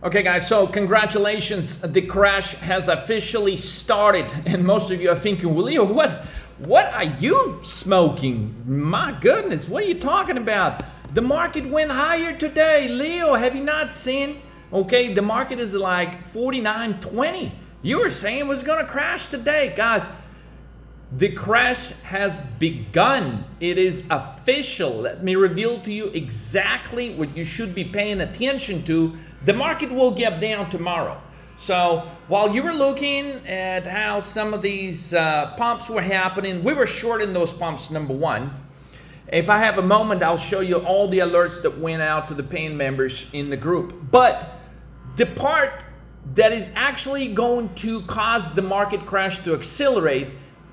Okay guys, so congratulations, the crash has officially started, and most of you are thinking, well, Leo, what are you smoking? My goodness, what are you talking about? The market went higher today. Leo, have you not seen? Okay, the market is like 49.20. You were saying it was gonna crash today. Guys, the crash has begun. It is official. Let me reveal to you exactly what you should be paying attention to. The market will gap down tomorrow. So while you were looking at how some of these pumps were happening, we were short in those pumps, number one. If I have a moment, I'll show you all the alerts that went out to the paying members in the group. But the part that is actually going to cause the market crash to accelerate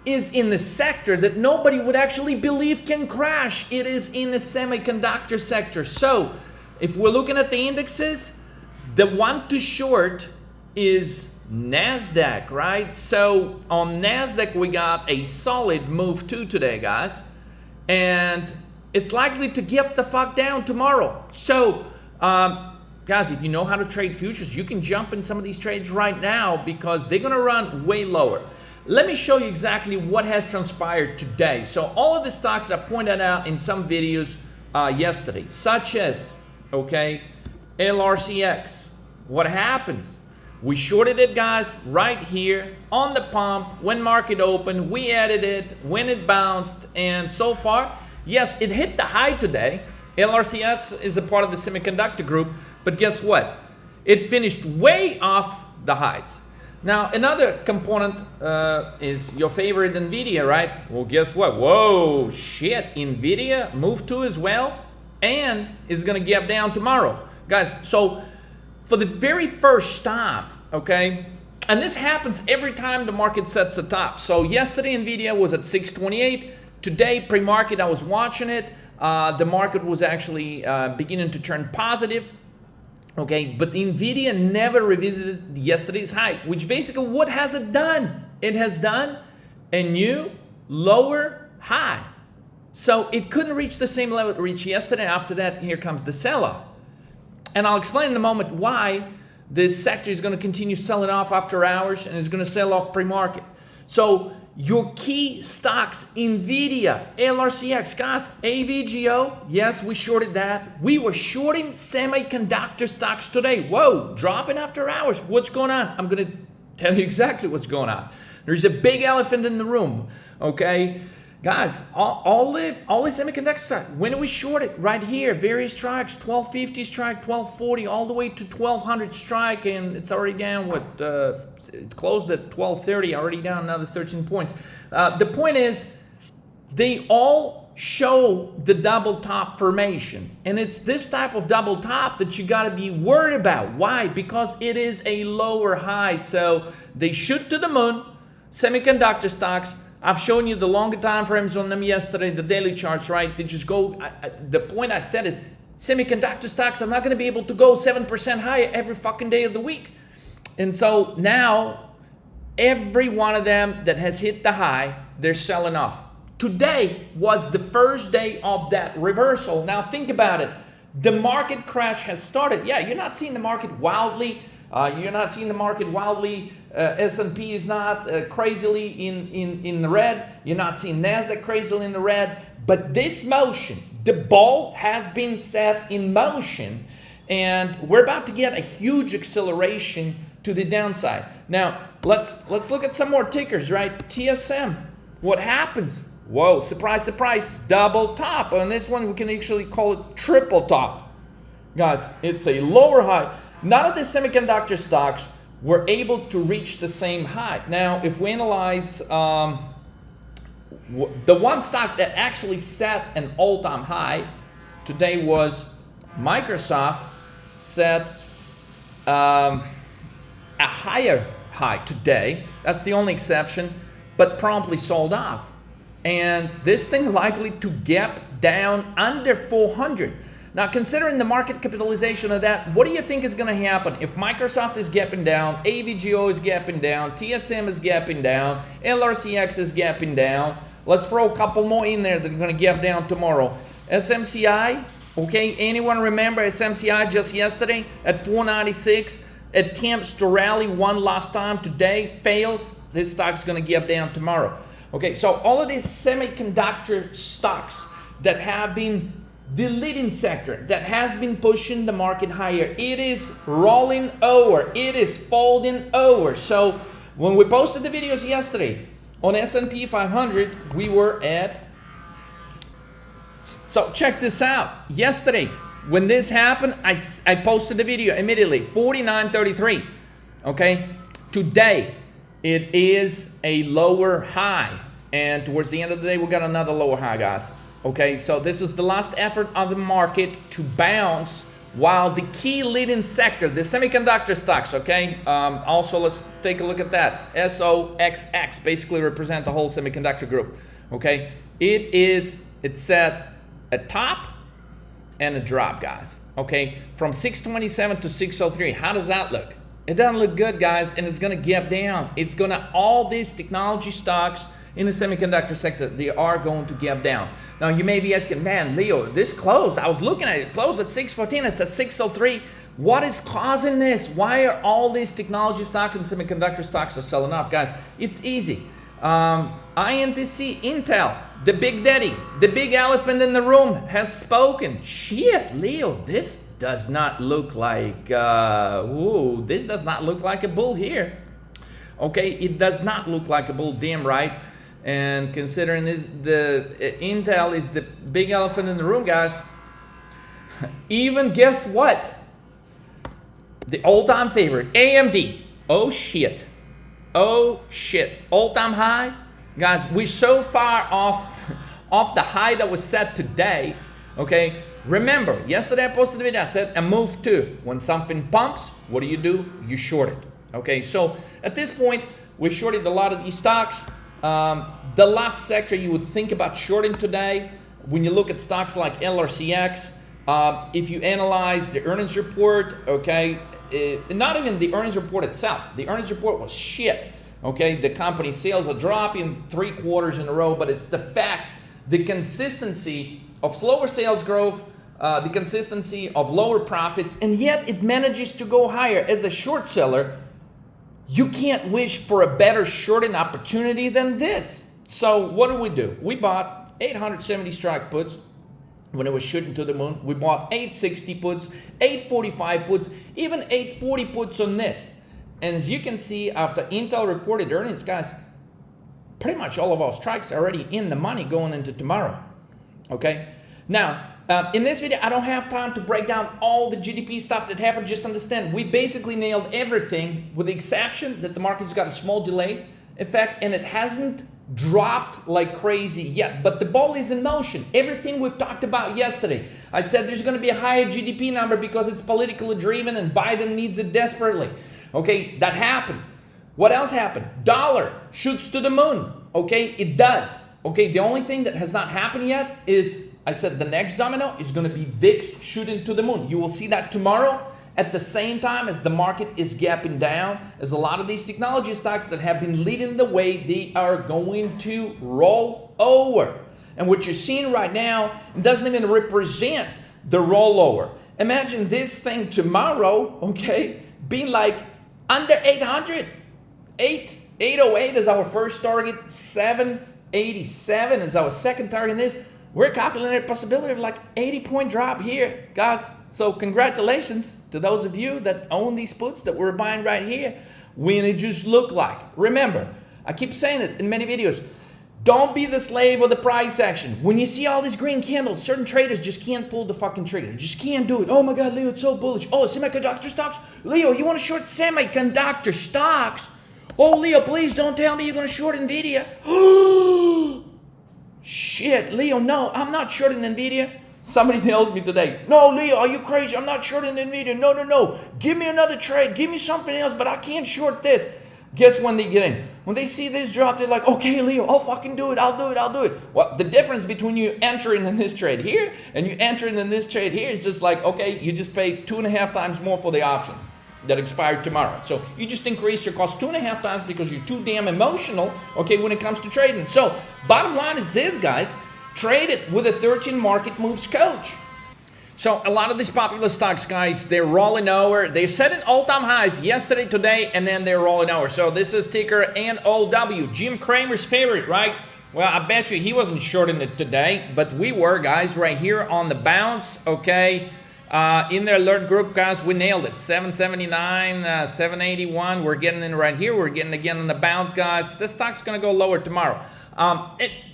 is in the sector that nobody would actually believe can crash. It is in the semiconductor sector. So if we're looking at the indexes, the one to short is NASDAQ, right? So on NASDAQ, we got a solid move too today, guys. And it's likely to get the fuck down tomorrow. So, guys, if you know how to trade futures, you can jump in some of these trades right now because they're gonna run way lower. Let me show you exactly what has transpired today. So all of the stocks I pointed out in some videos yesterday, such as, okay, LRCX. What happens? We shorted it, guys, right here on the pump. When market opened, we added it when it bounced, and so far, yes, it hit the high today. LRCX is a part of the semiconductor group, but guess what? It finished way off the highs. Now, another component is your favorite NVIDIA, right? Well, guess what? Whoa, shit, NVIDIA moved to as well, and is gonna gap down tomorrow. Guys, so for the very first time, okay, and this happens every time the market sets a top. So yesterday NVIDIA was at 628. Today pre-market I was watching it. The market was actually beginning to turn positive. Okay, but NVIDIA never revisited yesterday's high, which basically what has it done? It has done a new lower high. So it couldn't reach the same level it reached yesterday. After that, here comes the sell-off. And I'll explain in a moment why this sector is going to continue selling off after hours and is going to sell off pre-market. So your key stocks, NVIDIA, LRCX, guys, AVGO, yes, we shorted that. We were shorting semiconductor stocks today. Whoa, dropping after hours. What's going on? I'm going to tell you exactly what's going on. There's a big elephant in the room, okay? Guys, all the semiconductor stocks, when we short it? Right here, various strikes, 1250 strike, 1240, all the way to 1200 strike, and it's already down, it closed at 1230, already down another 13 points. The point is, they all show the double top formation, and it's this type of double top that you gotta be worried about. Why? Because it is a lower high, so they shoot to the moon, semiconductor stocks. I've shown you the longer time frames on them yesterday, the daily charts, right? They just go, the point I said is semiconductor stocks are not going to be able to go 7% higher every fucking day of the week. And so now, every one of them that has hit the high, they're selling off. Today was the first day of that reversal. Now think about it. The market crash has started. Yeah, you're not seeing the market wildly. S&P is not crazily in the red. You're not seeing NASDAQ crazily in the red. But this motion, the ball has been set in motion, and we're about to get a huge acceleration to the downside. Now, let's look at some more tickers, right? TSM, what happens? Whoa, surprise, surprise, double top. On this one, we can actually call it triple top. Guys, it's a lower high. None of the semiconductor stocks were able to reach the same high. Now, if we analyze the one stock that actually set an all-time high today was Microsoft, set a higher high today. That's the only exception, but promptly sold off. And this thing likely to gap down under 400. Now, considering the market capitalization of that, what do you think is going to happen if Microsoft is gapping down, AVGO is gapping down, TSM is gapping down, LRCX is gapping down? Let's throw a couple more in there that are going to gap down tomorrow. SMCI, Okay, anyone remember SMCI just yesterday at 496? Attempts to rally one last time today, fails. This stock's gonna gap down tomorrow. Okay, so all of these semiconductor stocks that have been the leading sector, that has been pushing the market higher, it is rolling over, it is folding over. So when we posted the videos yesterday on S&P 500, we were at, so check this out. Yesterday, when this happened, I posted the video immediately, 49.33, okay? Today, it is a lower high, and towards the end of the day, we got another lower high, guys. Okay, so this is the last effort of the market to bounce while the key leading sector, the semiconductor stocks, okay? Also, let's take a look at that. SOXX basically represent the whole semiconductor group, okay? It's set a top and a drop, guys, okay? From 627 to 603, how does that look? It doesn't look good, guys, and it's gonna gap down. It's gonna, all these technology stocks in the semiconductor sector, they are going to gap down. Now, you may be asking, man, Leo, this closed, I was looking at it, it closed at 614, it's at 603. What is causing this? Why are all these technology stocks and semiconductor stocks are selling off? Guys, it's easy. INTC, Intel, the big daddy, the big elephant in the room has spoken. Shit, Leo, this does not look like, this does not look like a bull here. Okay, it does not look like a bull, damn right. And considering Intel is the big elephant in the room, guys, even guess what? The all-time favorite, AMD. Oh shit. Oh shit. All-time high. Guys, we're so far off the high that was set today. Okay. Remember, yesterday I posted a video, I said a move to. When something pumps, what do? You short it. Okay, so at this point, we've shorted a lot of these stocks. The last sector you would think about shorting today, when you look at stocks like LRCX, if you analyze the earnings report, okay, not even the earnings report itself. The earnings report was shit. Okay, the company sales are dropping 3 quarters in a row, but it's the fact, the consistency of slower sales growth, the consistency of lower profits, and yet it manages to go higher. As a short seller, you can't wish for a better shorting opportunity than this. So what do? We bought 870 strike puts when it was shooting to the moon. We bought 860 puts, 845 puts, even 840 puts on this. And as you can see, after Intel reported earnings, guys, pretty much all of our strikes are already in the money going into tomorrow. Okay? Now, in this video, I don't have time to break down all the GDP stuff that happened. Just understand, we basically nailed everything with the exception that the market's got a small delay effect and it hasn't dropped like crazy yet. But the ball is in motion. Everything we've talked about yesterday. I said there's going to be a higher GDP number because it's politically driven and Biden needs it desperately. Okay, that happened. What else happened? Dollar shoots to the moon. Okay, it does. Okay, the only thing that has not happened yet is, I said the next domino is going to be VIX shooting to the moon. You will see that tomorrow at the same time as the market is gapping down, as a lot of these technology stocks that have been leading the way, they are going to roll over. And what you're seeing right now doesn't even represent the rollover. Imagine this thing tomorrow, okay, being like under 800. 808 is our first target, 787 is our second target. This we're calculating a possibility of like 80-point drop here, guys. So congratulations to those of you that own these puts that we're buying right here when it just looked like. Remember, I keep saying it in many videos, don't be the slave of the price action. When you see all these green candles, certain traders just can't pull the fucking trigger. Just can't do it. Oh my God, Leo, it's so bullish. Oh, semiconductor stocks? Leo, you want to short semiconductor stocks? Oh, Leo, please don't tell me you're going to short NVIDIA. Shit, Leo, no, I'm not shorting NVIDIA. Somebody tells me today, no, Leo, are you crazy? I'm not shorting NVIDIA. No. Give me another trade. Give me something else, but I can't short this. Guess when they get in? When they see this drop, they're like, okay, Leo, I'll fucking do it. I'll do it. Well, the difference between you entering in this trade here and you entering in this trade here is just like, okay, you just pay 2.5 times more for the options that expire tomorrow. So you just increase your cost 2.5 times because you're too damn emotional, okay, when it comes to trading. So bottom line is this, guys, trade it with a 13 market moves coach. So a lot of these popular stocks, guys, they're rolling over. They're setting all-time highs yesterday, today, and then they're rolling over. So this is ticker NOW, Jim Cramer's favorite, right? Well, I bet you he wasn't shorting it today, but we were, guys, right here on the bounce, okay? In the alert group, guys, we nailed it. 779, 781. We're getting in right here. We're getting again on the bounce, guys. This stock's going to go lower tomorrow.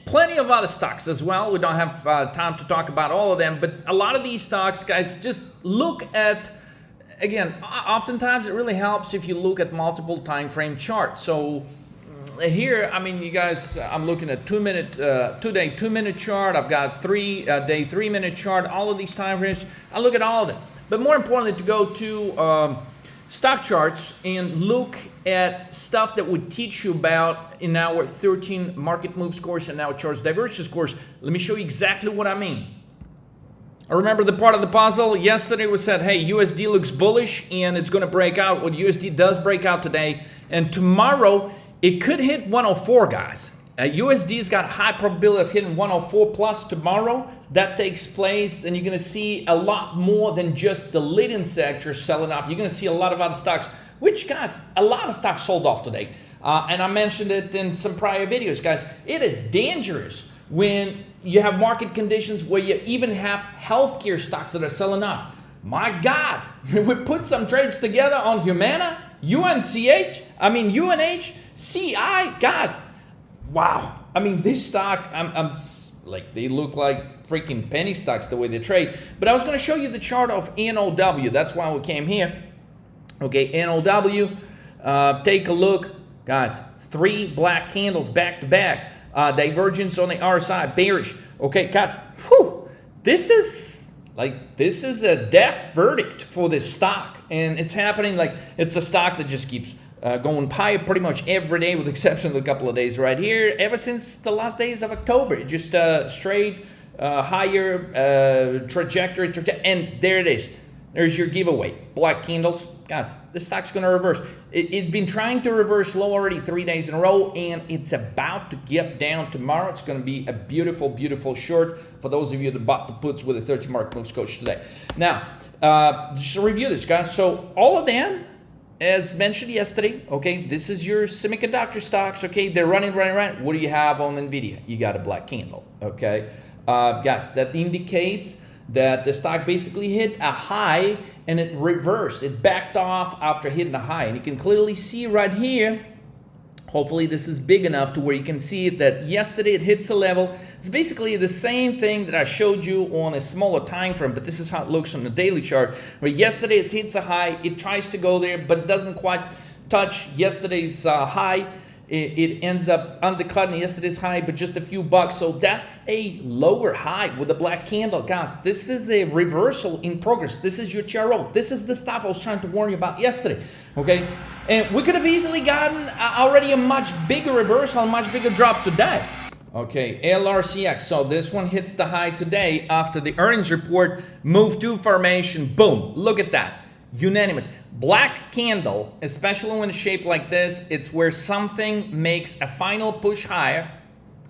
Plenty of other stocks as well. We don't have time to talk about all of them, but a lot of these stocks, guys, just look at, again, oftentimes it really helps if you look at multiple time frame charts. So here, I mean, you guys, I'm looking at 2-day 2-minute chart. I've got 3-day 3-minute chart, all of these time frames. I look at all of them. But more importantly, to go to stock charts and look at stuff that would teach you about in our 13 market moves course and our charts divergence course. Let me show you exactly what I mean. I remember the part of the puzzle yesterday was said, hey, USD looks bullish and it's going to break out. What USD does break out today, and tomorrow it could hit 104, guys. USD's got a high probability of hitting 104 plus tomorrow. That takes place, then you're going to see a lot more than just the leading sector selling off. You're going to see a lot of other stocks, which, guys, a lot of stocks sold off today. And I mentioned it in some prior videos, guys. It is dangerous when you have market conditions where you even have healthcare stocks that are selling off. My God, we put some trades together on Humana, UNCH, UNH, CI, guys. Wow. I mean, this stock, I'm like, they look like freaking penny stocks the way they trade. But I was going to show you the chart of NOW. That's why we came here. Okay, NOW, take a look. Guys, 3 black candles back to back. Divergence on the RSI, bearish. Okay, guys, whew, this is a death verdict for this stock. And it's happening like it's a stock that just keeps going higher pretty much every day, with the exception of a couple of days right here. Ever since the last days of October, just straight higher trajectory, and there it is. There's your giveaway. Black candles. Guys, this stock's going to reverse. It's been trying to reverse low already 3 days in a row, and it's about to get down tomorrow. It's going to be a beautiful, beautiful short for those of you that bought the puts with a 13 market moves coach today. Now, just to review this, guys. So all of them, as mentioned yesterday, okay, this is your semiconductor stocks, okay, they're running. What do you have on NVIDIA? You got a black candle, okay? Guys, that indicates that the stock basically hit a high and it reversed. It backed off after hitting a high. And you can clearly see right here, hopefully this is big enough to where you can see that yesterday it hits a level. It's basically the same thing that I showed you on a smaller time frame, but this is how it looks on the daily chart, where yesterday it hits a high, it tries to go there, but doesn't quite touch yesterday's high. It ends up undercutting yesterday's high, but just a few bucks. So that's a lower high with a black candle. Guys, this is a reversal in progress. This is your TRO. This is the stuff I was trying to warn you about yesterday, okay? And we could have easily gotten already a much bigger reversal, a much bigger drop today. Okay, LRCX. So this one hits the high today after the earnings report. Move to formation. Boom. Look at that. Unanimous. Black candle, especially when it's shaped like this, it's where something makes a final push higher.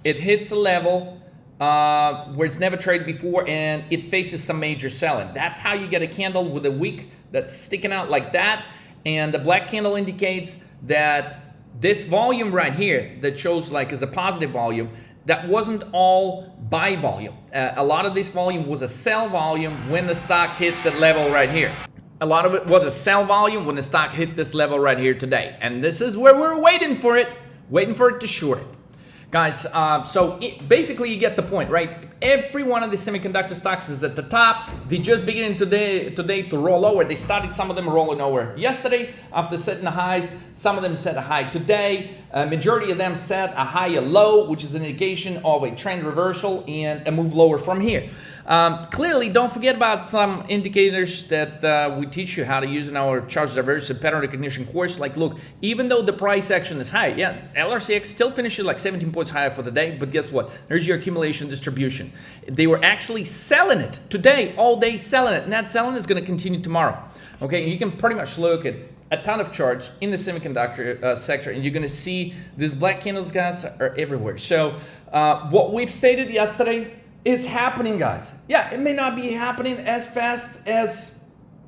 It hits a level where it's never traded before, and it faces some major selling. That's how you get a candle with a wick that's sticking out like that. And the black candle indicates that this volume right here that shows like as a positive volume, that wasn't all buy volume. A lot of this volume was a sell volume when the stock hit the level right here. A lot of it was a sell volume when the stock hit this level right here today. And this is where we're waiting for it to short it. Guys, basically you get the point, right? Every one of the semiconductor stocks is at the top. They just beginning today to roll over. They started some of them rolling over yesterday after setting the highs. Some of them set a high today. Majority of them set a higher low, which is an indication of a trend reversal and a move lower from here. Clearly, don't forget about some indicators that we teach you how to use in our charts divergence and pattern recognition course. Like, look, even though the price action is high, yeah, LRCX still finishes like 17 points higher for the day, but guess what? There's your accumulation distribution. They were actually selling it today, all day selling it, and that selling is going to continue tomorrow. Okay, and you can pretty much look at a ton of charts in the semiconductor sector, and you're going to see these black candles, guys, are everywhere. So what we've stated yesterday, is happening, guys. Yeah, it may not be happening as fast as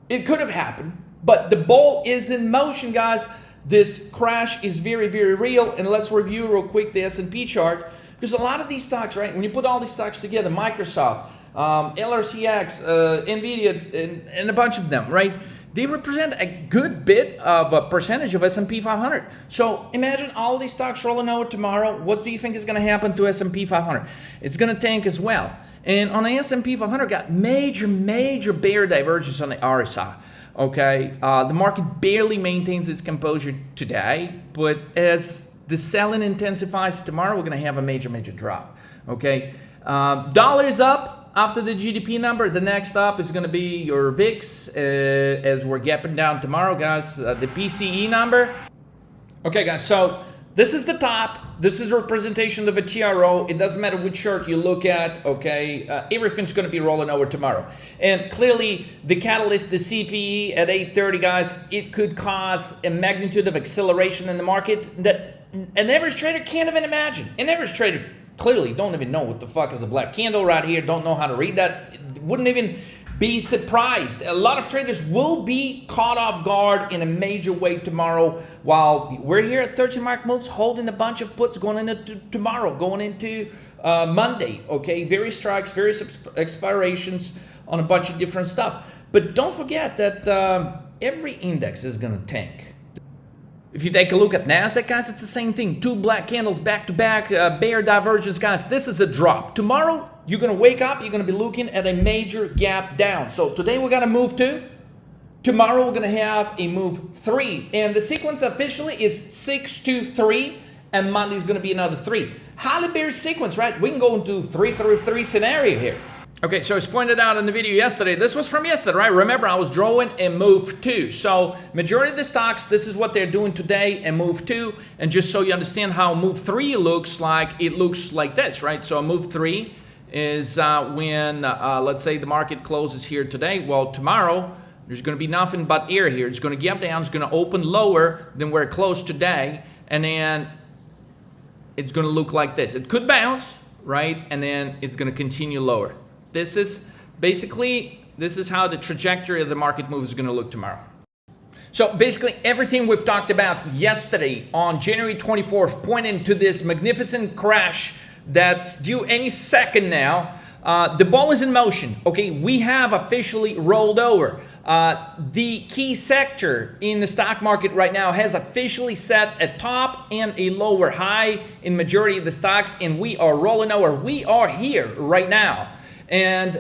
it could have happened, but the ball is in motion, guys. This crash is very, very real. And let's review real quick the S&P chart, because a lot of these stocks, right, when you put all these stocks together, Microsoft, LRCX, NVIDIA, and a bunch of them, right, they represent a good bit of a percentage of S&P 500. So imagine all these stocks rolling over tomorrow. What do you think is going to happen to S&P 500? It's going to tank as well. And on the S&P 500, got major bear divergence on the RSI. Okay, the market barely maintains its composure today, but as the selling intensifies tomorrow, we're going to have a major drop. Okay, dollar is up after the GDP number. The next up is going to be your VIX as we're gapping down tomorrow, guys. The PCE number. Okay, guys, so this is the top. This is a representation of a TRO. It doesn't matter which chart you look at, okay? Everything's going to be rolling over tomorrow. And clearly, the catalyst, the CPE at 8:30, guys, it could cause a magnitude of acceleration in the market that an average trader can't even imagine. An average trader clearly don't even know what the fuck is a black candle right here, don't know how to read that, wouldn't even be surprised. A lot of traders will be caught off guard in a major way tomorrow, while we're here at 13 mark moves holding a bunch of puts going into tomorrow, going into Monday, okay? Various strikes, various expirations on a bunch of different stuff. But don't forget that every index is gonna tank. If you take a look at NASDAQ, guys, it's the same thing. Two black candles back to back, bear divergence, guys. This is a drop. Tomorrow, you're going to wake up, you're going to be looking at a major gap down. So today we got a move 2. Tomorrow we're going to have a move 3. And the sequence officially is 6, 2, 3. And Monday's going to be another 3. Highly bearish sequence, right? We can go into 3-3 scenario here. Okay, so as pointed out in the video yesterday, this was from yesterday, right? Remember, I was drawing a move 2. So majority of the stocks, this is what they're doing today, a move 2. And just so you understand how move 3 looks like, it looks like this, right? So a move 3 is when, let's say the market closes here today. Well, tomorrow, there's going to be nothing but air here. It's going to gap down. It's going to open lower than where it closed today. And then it's going to look like this. It could bounce, right? And then it's going to continue lower. This is basically, this is how the trajectory of the market move is going to look tomorrow. So basically everything we've talked about yesterday on January 24th pointing to this magnificent crash that's due any second now. The ball is in motion. Okay, we have officially rolled over. The key sector in the stock market right now has officially set a top and a lower high in majority of the stocks, and we are rolling over. We are here right now. And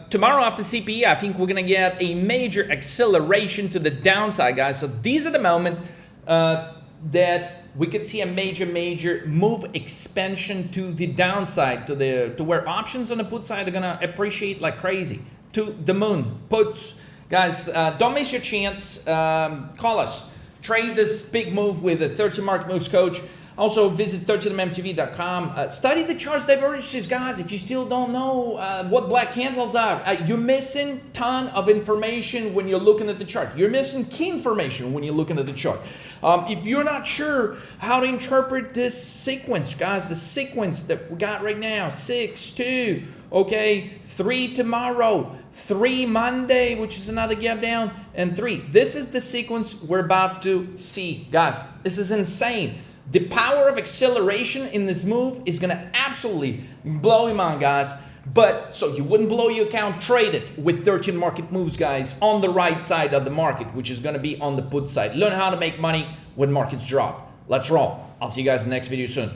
tomorrow after CPE, I think we're going to get a major acceleration to the downside, guys. So these are the moment that we could see a major move expansion to the downside, to where options on the put side are going to appreciate like crazy. To the moon. Puts. Guys, don't miss your chance. Call us. Trade this big move with a 13 market moves coach. Also, visit 13mmtv.com. Study the charts divergences, guys. If you still don't know what black candles are, you're missing a ton of information when you're looking at the chart. You're missing key information when you're looking at the chart. If you're not sure how to interpret this sequence, guys, the sequence that we got right now, 6, 2, okay, 3 tomorrow, 3 Monday, which is another gap down, and 3. This is the sequence we're about to see, guys. This is insane. The power of acceleration in this move is going to absolutely blow your mind, guys. But so you wouldn't blow your account, trade it with 13 market moves, guys, on the right side of the market, which is going to be on the put side. Learn how to make money when markets drop. Let's roll. I'll see you guys in the next video soon.